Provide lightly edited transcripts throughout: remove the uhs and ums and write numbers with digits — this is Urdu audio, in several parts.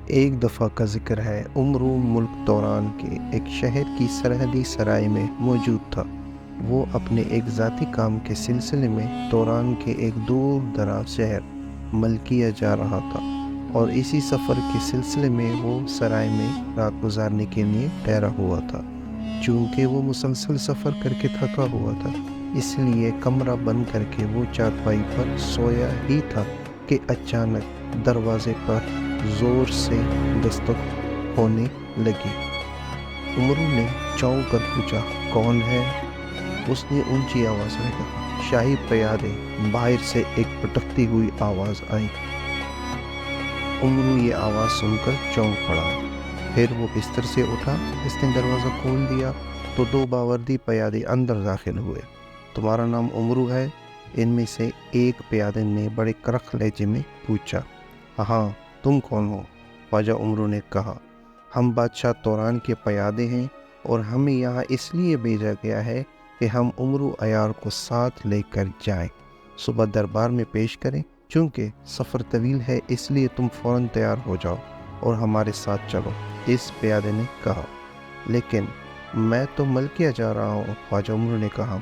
ایک دفعہ کا ذکر ہے، امرو ملک توران کے ایک شہر کی سرحدی سرائے میں موجود تھا۔ وہ اپنے ایک ذاتی کام کے سلسلے میں توران کے ایک دور دراز شہر ملکیہ جا رہا تھا، اور اسی سفر کے سلسلے میں وہ سرائے میں رات گزارنے کے لیے ٹھہرا ہوا تھا۔ چونکہ وہ مسلسل سفر کر کے تھکا ہوا تھا، اس لیے کمرہ بند کر کے وہ چارپائی پر سویا ہی تھا کہ اچانک دروازے پر زور سے دستک ہونے لگی۔ امرو نے چونک کر پوچھا، کون ہے؟ اس نے اونچی آواز میں کہا، شاہی پیادے۔ باہر سے ایک پٹکتی ہوئی آواز آئی۔ امرو یہ آواز سن کر چونک پڑا۔ پھر وہ بستر سے اٹھا۔ اس نے دروازہ کھول دیا تو دو باوردی پیادے اندر داخل ہوئے۔ تمہارا نام امرو ہے؟ ان میں سے ایک پیادے نے بڑے کرخ لہجے میں پوچھا۔ ہاں، تم کون ہو؟ خواجہ امرو نے کہا، ہم بادشاہ توران کے پیادے ہیں، اور ہمیں یہاں اس لیے بھیجا گیا ہے کہ ہم امرو عیار کو ساتھ لے کر جائیں، صبح دربار میں پیش کریں۔ چونکہ سفر طویل ہے، اس لیے تم فوراً تیار ہو جاؤ اور ہمارے ساتھ چلو، اس پیادے نے کہا۔ لیکن میں تو ملکیہ جا رہا ہوں، خواجہ امرو نے کہا۔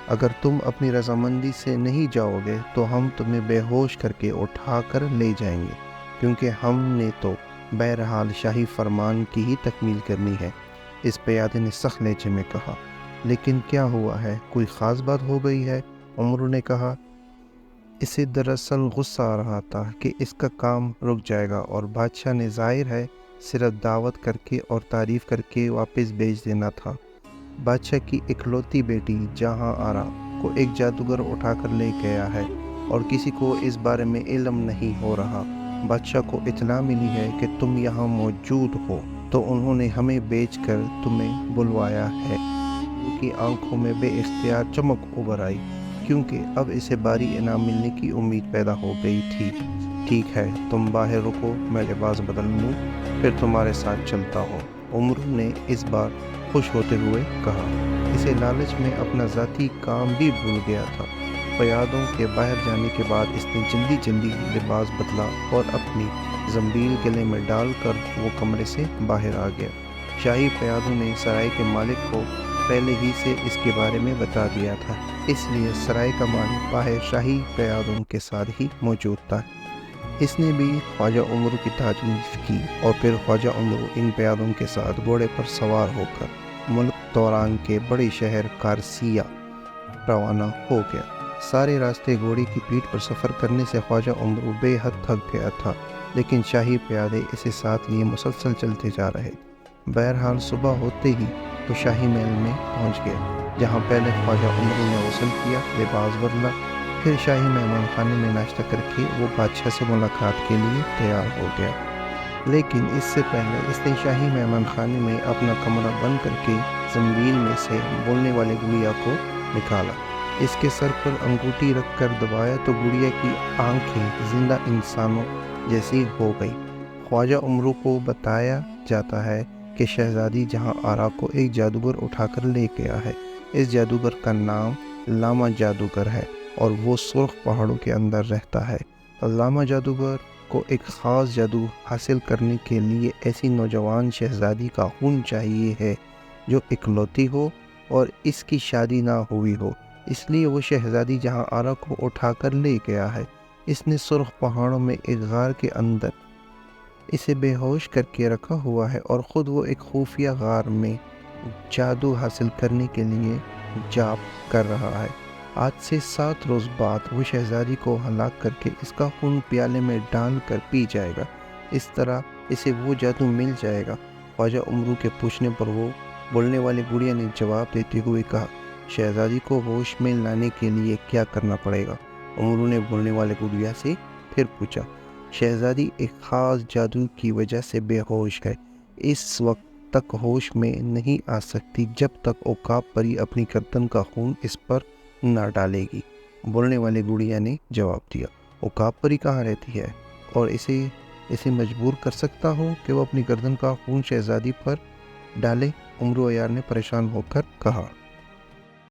اگر تم اپنی رضامندی سے نہیں جاؤ گے تو ہم تمہیں بے ہوش کر کے اٹھا کر لے جائیں گے، کیونکہ ہم نے تو بہرحال شاہی فرمان کی ہی تکمیل کرنی ہے، اس پیادے نے سخت لہجے میں کہا۔ لیکن کیا ہوا ہے؟ کوئی خاص بات ہو گئی ہے؟ امرو نے کہا۔ اسے دراصل غصہ آ رہا تھا کہ اس کا کام رک جائے گا، اور بادشاہ نے ظاہر ہے صرف دعوت کر کے اور تعریف کر کے واپس بھیج دینا تھا۔ بادشاہ کی اکلوتی بیٹی جہاں آرا کو ایک جادوگر اٹھا کر لے گیا ہے، اور کسی کو اس بارے میں علم نہیں ہو رہا۔ بادشاہ کو اطلاع ملی ہے کہ تم یہاں موجود ہو، تو انہوں نے ہمیں بھیج کر تمہیں بلوایا ہے۔ ان کی آنکھوں میں بے اختیار چمک ابھر آئی، کیونکہ اب اسے بھاری انعام ملنے کی امید پیدا ہو گئی تھی۔ ٹھیک ہے، تم باہر رکو، میں لباس بدل لوں، پھر تمہارے ساتھ چلتا ہوں، امرو نے اس بار خوش ہوتے ہوئے کہا۔ اسے لالچ میں اپنا ذاتی کام بھی بھول گیا تھا۔ پیادوں کے باہر جانے کے بعد اس نے جلدی جلدی لباس بدلا اور اپنی زنبیل گلے میں ڈال کر وہ کمرے سے باہر آ گیا۔ شاہی پیادوں نے سرائے کے مالک کو پہلے ہی سے اس کے بارے میں بتا دیا تھا، اس لیے سرائے کا مالک باہر شاہی پیادوں کے ساتھ ہی موجود تھا۔ اس نے بھی خواجہ امرو کی تعریف کی، اور پھر خواجہ امرو ان پیادوں کے ساتھ گھوڑے پر سوار ہو کر ملک توران کے بڑے شہر کارسیہ روانہ ہو گیا۔ سارے راستے گھوڑے کی پیٹھ پر سفر کرنے سے خواجہ امرو بے حد تھک گیا تھا، لیکن شاہی پیادے اسے ساتھ لیے مسلسل چلتے جا رہے۔ بہرحال صبح ہوتے ہی وہ شاہی محل میں پہنچ گیا، جہاں پہلے خواجہ امرو نے غسل کیا، لباس بدلا، پھر شاہی مہمان خانے میں ناشتہ کر کے وہ بادشاہ سے ملاقات کے لیے تیار ہو گیا۔ لیکن اس سے پہلے اس نے شاہی مہمان خانے میں اپنا کمرہ بند کر کے زنبیل میں سے بولنے والے گڑیا کو نکالا۔ اس کے سر پر انگوٹھی رکھ کر دبایا تو گڑیا کی آنکھیں زندہ انسانوں جیسی ہو گئی۔ خواجہ امرو کو بتایا جاتا ہے کہ شہزادی جہاں آرا کو ایک جادوگر اٹھا کر لے گیا ہے۔ اس جادوگر کا نام لاما جادوگر ہے، اور وہ سرخ پہاڑوں کے اندر رہتا ہے۔ لاما جادوگر کو ایک خاص جادو حاصل کرنے کے لیے ایسی نوجوان شہزادی کا خون چاہیے ہے جو اکلوتی ہو اور اس کی شادی نہ ہوئی ہو، اس لیے وہ شہزادی جہاں آرا کو اٹھا کر لے گیا ہے۔ اس نے سرخ پہاڑوں میں ایک غار کے اندر اسے بے ہوش کر کے رکھا ہوا ہے، اور خود وہ ایک خفیہ غار میں جادو حاصل کرنے کے لیے جاپ کر رہا ہے۔ آج سے 7 روز بعد وہ شہزادی کو ہلاک کر کے اس کا خون پیالے میں ڈال کر پی جائے گا، اس طرح اسے وہ جادو مل جائے گا۔ خواجہ امرو کے پوچھنے پر وہ بولنے والے گڑیا نے جواب دیتے ہوئے کہا، شہزادی کو ہوش میں لانے کے لیے کیا کرنا پڑے گا؟ امرو نے بولنے والے گڑیا سے پھر پوچھا، شہزادی ایک خاص جادو کی وجہ سے بے ہوش ہے، اس وقت تک ہوش میں نہیں آ سکتی جب تک عقاب پری اپنی گردن کا خون اس پر نہ ڈالے گی۔ بولنے والے گڑیا نے جواب دیا، عقاب پری کہاں رہتی ہے، اور اسے مجبور کر سکتا ہوں کہ وہ اپنی گردن کا خون شہزادی پر ڈالے؟ امرو عیار نے پریشان ہو کر کہا۔